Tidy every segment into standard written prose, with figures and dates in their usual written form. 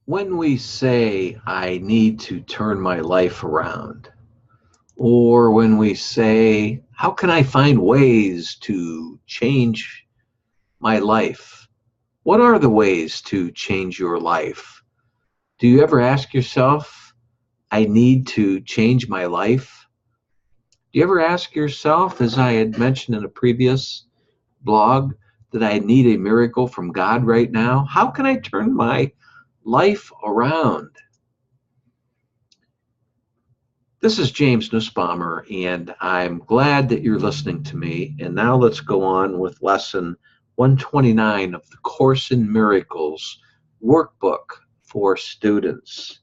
When we say, I need to turn my life around, or when we say, how can I find ways to change my life? What are the ways to change your life? Do you ever ask yourself, I need to change my life? Do you ever ask yourself, as I had mentioned in a previous blog, that I need a miracle from God right now? How can I turn my life around? This is James Nussbaumer, and I'm glad that you're listening to me. And now let's go on with lesson 129 of the Course in Miracles workbook for students.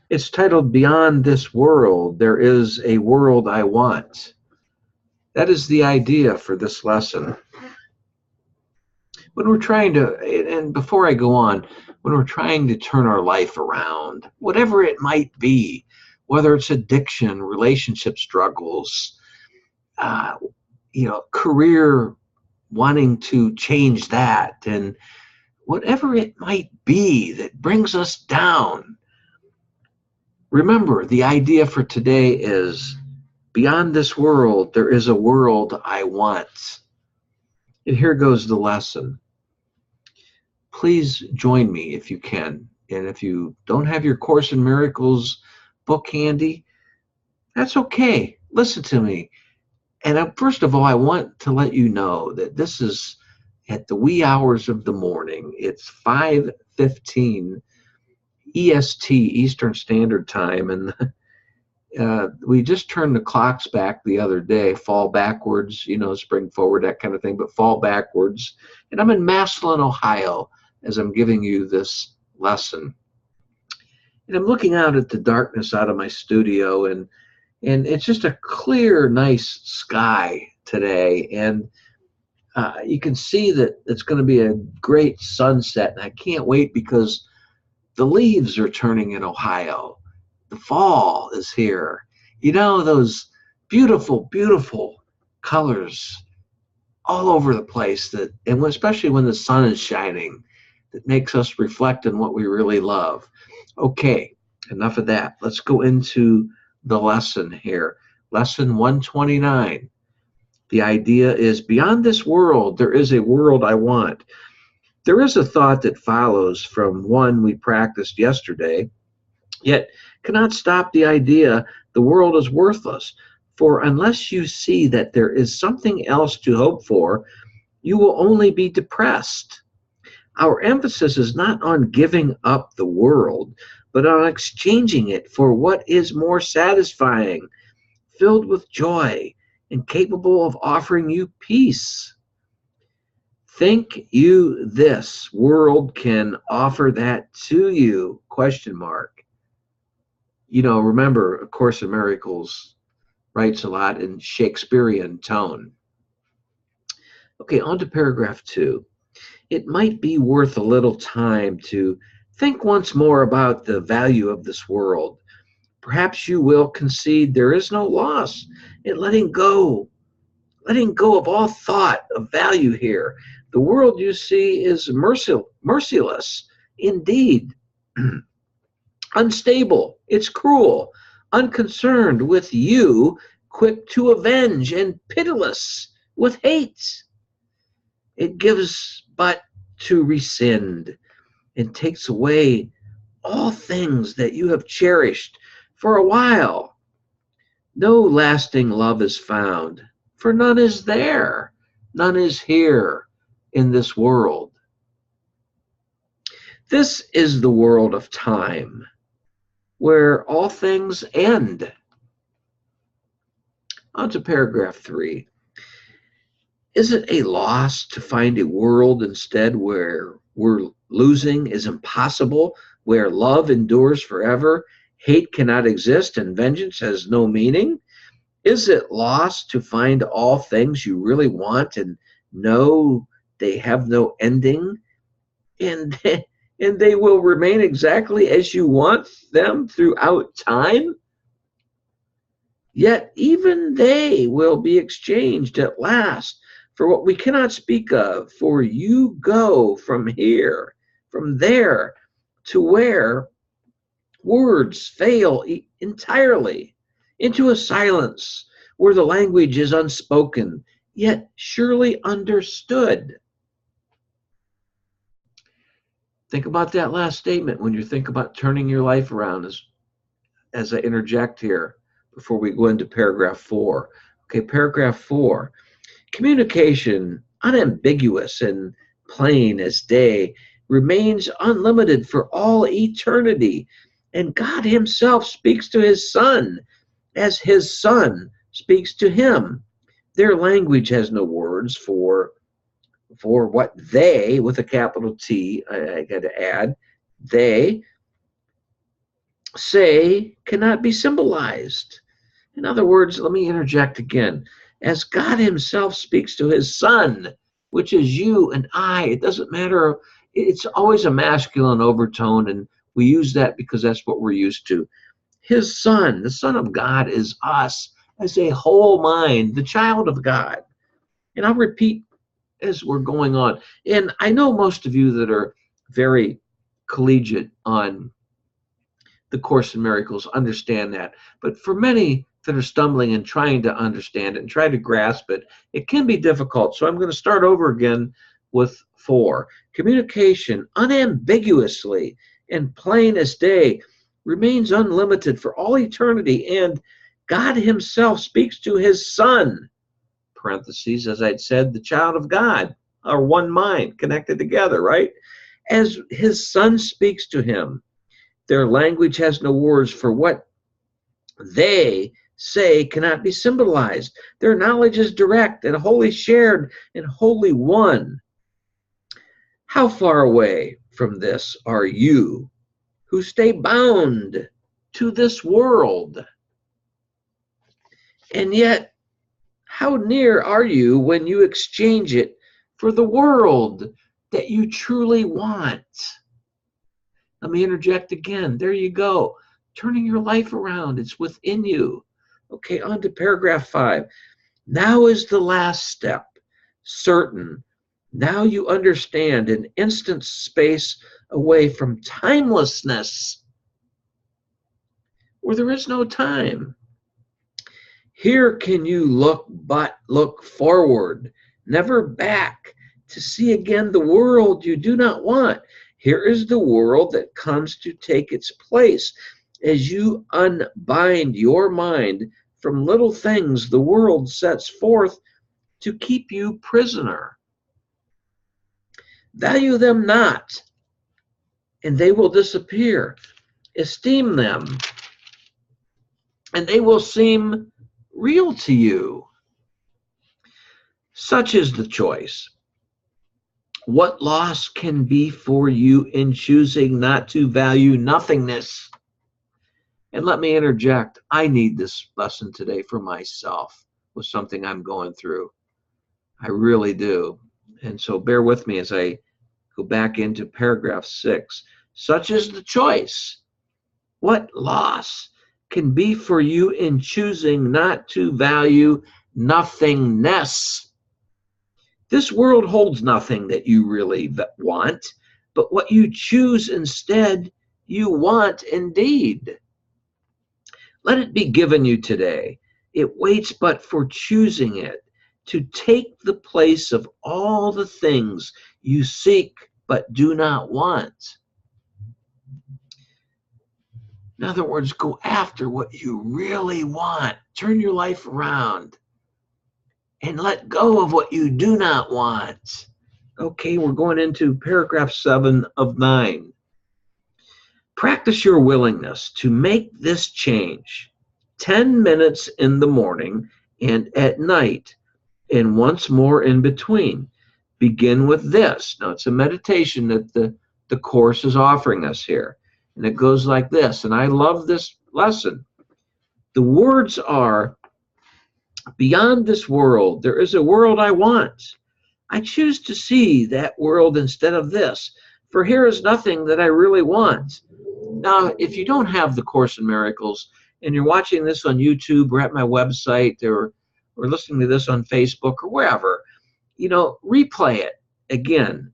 It's titled Beyond This World, There Is a World I Want. That is the idea for this lesson. When we're trying to, and before I go on, when we're trying to turn our life around, whatever it might be, whether it's addiction, relationship struggles, uh, career, wanting to change that, and whatever it might be that brings us down, remember the idea for today is beyond this world, there is a world I want. And here goes the lesson. Please join me if you can. And if you don't have your Course in Miracles book handy, that's okay. Listen to me. And first of all, I want to let you know that this is at the wee hours of the morning. It's 5:15 EST, Eastern Standard Time. And we just turned the clocks back the other day, fall backwards, spring forward, that kind of thing, but fall backwards. And I'm in Massillon, Ohio, as I'm giving you this lesson. And I'm looking out at the darkness out of my studio, and it's just a clear, nice sky today. And you can see that it's going to be a great sunset. And I can't wait because the leaves are turning in Ohio. The fall is here. Those beautiful, beautiful colors all over the place, and especially when the sun is shining, that makes us reflect on what we really love. Okay, enough of that. Let's go into the lesson here. Lesson 129. The idea is beyond this world, there is a world I want. There is a thought that follows from one we practiced yesterday, yet cannot stop the idea the world is worthless. For unless you see that there is something else to hope for, you will only be depressed. Our emphasis is not on giving up the world, but on exchanging it for what is more satisfying, filled with joy, and capable of offering you peace. Think you this world can offer that to you? Question mark. Remember, A Course in Miracles writes a lot in Shakespearean tone. Okay, on to paragraph 2. It might be worth a little time to think once more about the value of this world. Perhaps you will concede there is no loss in letting go of all thought of value here. The world you see is merciless indeed. Unstable, it's cruel, unconcerned with you, quick to avenge, and pitiless with hate. It gives but to rescind, and takes away all things that you have cherished for a while. No lasting love is found, for none is there, none is here in this world. This is the world of time, where all things end. On to paragraph 3. Is it a loss to find a world instead where we're losing is impossible, where love endures forever, hate cannot exist, and vengeance has no meaning? Is it loss to find all things you really want and know they have no ending, and they will remain exactly as you want them throughout time? Yet even they will be exchanged at last for what we cannot speak of, for you go from there to where words fail entirely, into a silence where the language is unspoken, yet surely understood. Think about that last statement when you think about turning your life around, as I interject here before we go into paragraph 4. Okay, paragraph 4. Communication, unambiguous and plain as day, remains unlimited for all eternity. And God Himself speaks to His Son as His Son speaks to Him. Their language has no words for what they, with a capital T, I got to add, they say cannot be symbolized. In other words, let me interject again. As God Himself speaks to His Son, which is you and I, it doesn't matter. It's always a masculine overtone, and we use that because that's what we're used to. His Son, the Son of God, is us as a whole mind, the child of God. And I'll repeat as we're going on. And I know most of you that are very collegiate on the Course in Miracles understand that. But for many that are stumbling and trying to understand it and try to grasp it, it can be difficult. So I'm going to start over again with 4. Communication, unambiguously and plain as day, remains unlimited for all eternity, and God Himself speaks to His Son, parentheses, as I'd said, the child of God, are one mind, connected together, right? As His Son speaks to Him. Their language has no words for what they say cannot be symbolized. Their knowledge is direct and wholly shared and wholly one. How far away from this are you who stay bound to this world? And yet, how near are you when you exchange it for the world that you truly want? Let me interject again. There you go. Turning your life around. It's within you. Okay, on to paragraph 5. Now is the last step. Certain. Now you understand an instant space away from timelessness, where there is no time. Here can you look forward, never back, to see again the world you do not want. Here is the world that comes to take its place. As you unbind your mind from little things the world sets forth to keep you prisoner. Value them not, and they will disappear. Esteem them, and they will seem real to you. Such is the choice. What loss can be for you in choosing not to value nothingness? And let me interject, I need this lesson today for myself with something I'm going through. I really do. And so bear with me as I go back into paragraph 6. Such is the choice. What loss can be for you in choosing not to value nothingness? This world holds nothing that you really want, but what you choose instead, you want indeed. Let it be given you today. It waits but for choosing it, to take the place of all the things you seek but do not want. In other words, go after what you really want. Turn your life around and let go of what you do not want. Okay, we're going into paragraph 7 of 9. Practice your willingness to make this change 10 minutes in the morning and at night, and once more in between. Begin with this. Now, it's a meditation that the Course is offering us here. And it goes like this, and I love this lesson. The words are, beyond this world, there is a world I want. I choose to see that world instead of this, for here is nothing that I really want. Now, if you don't have the Course in Miracles, and you're watching this on YouTube or at my website or listening to this on Facebook or wherever, replay it again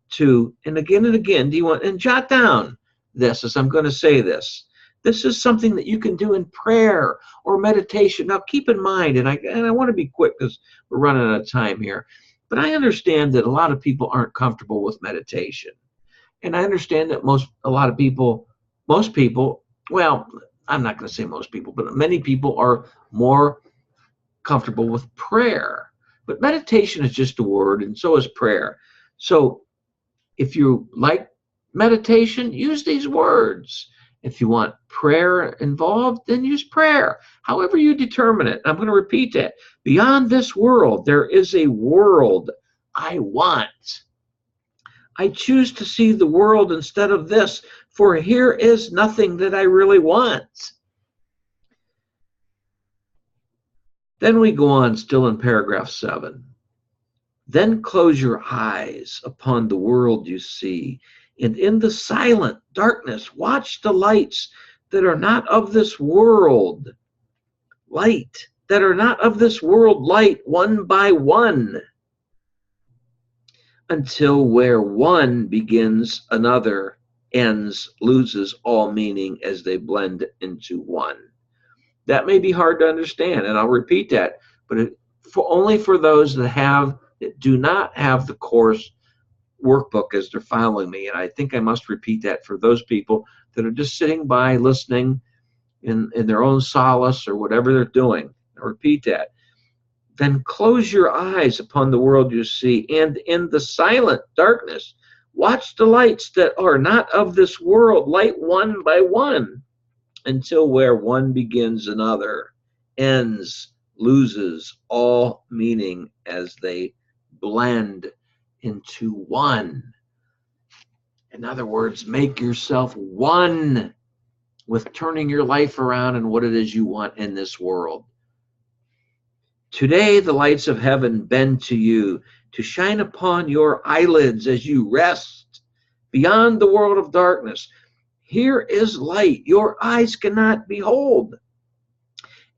and again. Do you want, and jot down this as I'm going to say this. This is something that you can do in prayer or meditation. Now, keep in mind, and I want to be quick because we're running out of time here, but I understand that a lot of people aren't comfortable with meditation. And I understand that most people, well, I'm not going to say most people, but many people are more comfortable with prayer. But meditation is just a word, and so is prayer. So if you like meditation, use these words. If you want prayer involved, then use prayer. However you determine it. I'm going to repeat that. Beyond this world, there is a world I want. I choose to see the world instead of this, for here is nothing that I really want. Then we go on, still in paragraph 7. Then close your eyes upon the world you see, and in the silent darkness watch the lights that are not of this world. Light that are not of this world, light one by one, until where one begins, another ends, loses all meaning as they blend into one. That may be hard to understand, and I'll repeat that, but only for those that do not have the course workbook as they're following me. And I think I must repeat that for those people that are just sitting by listening in their own solace or whatever they're doing. I'll repeat that. Then close your eyes upon the world you see, and in the silent darkness watch the lights that are not of this world, light one by one, until where one begins, another ends, loses all meaning as they blend into one. In other words, make yourself one with turning your life around and what it is you want in this world. Today, the lights of heaven bend to you to shine upon your eyelids as you rest beyond the world of darkness. Here is light your eyes cannot behold,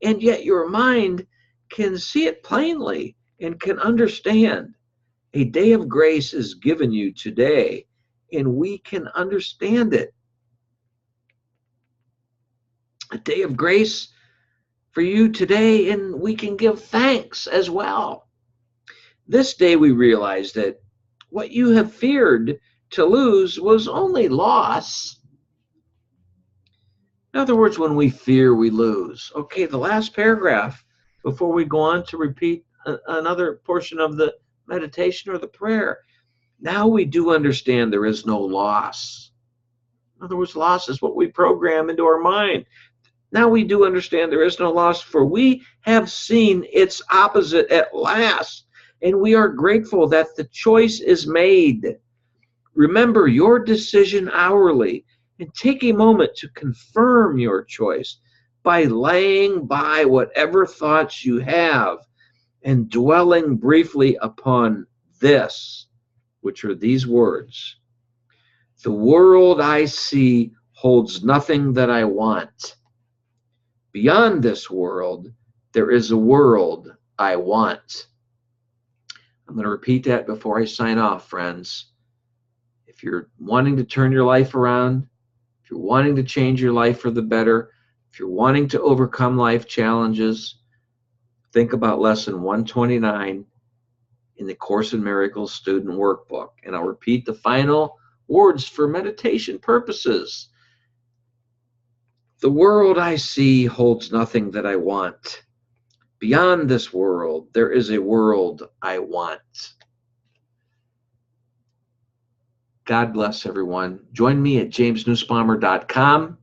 and yet your mind can see it plainly and can understand. A day of grace is given you today, and we can understand it. A day of grace for you today, and we can give thanks as well. This day we realize that what you have feared to lose was only loss. In other words, when we fear, we lose. Okay, the last paragraph before we go on to repeat another portion of the meditation or the prayer. Now we do understand there is no loss. In other words, loss is what we program into our mind. Now we do understand there is no loss, for we have seen its opposite at last, and we are grateful that the choice is made. Remember your decision hourly, and take a moment to confirm your choice by laying by whatever thoughts you have and dwelling briefly upon this, which are these words. The world I see holds nothing that I want. Beyond this world, there is a world I want. I'm going to repeat that before I sign off, friends. If you're wanting to turn your life around, if you're wanting to change your life for the better, if you're wanting to overcome life challenges, think about lesson 129 in the Course in Miracles student workbook. And I'll repeat the final words for meditation purposes. The world I see holds nothing that I want. Beyond this world, there is a world I want. God bless everyone. Join me at jamesnussbaumer.com.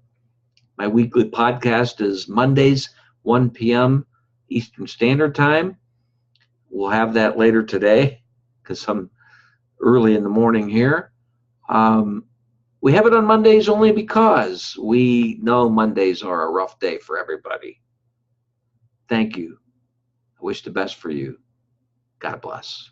My weekly podcast is Mondays, 1 p.m. Eastern Standard Time. We'll have that later today because I'm early in the morning here. We have it on Mondays only because we know Mondays are a rough day for everybody. Thank you. I wish the best for you. God bless.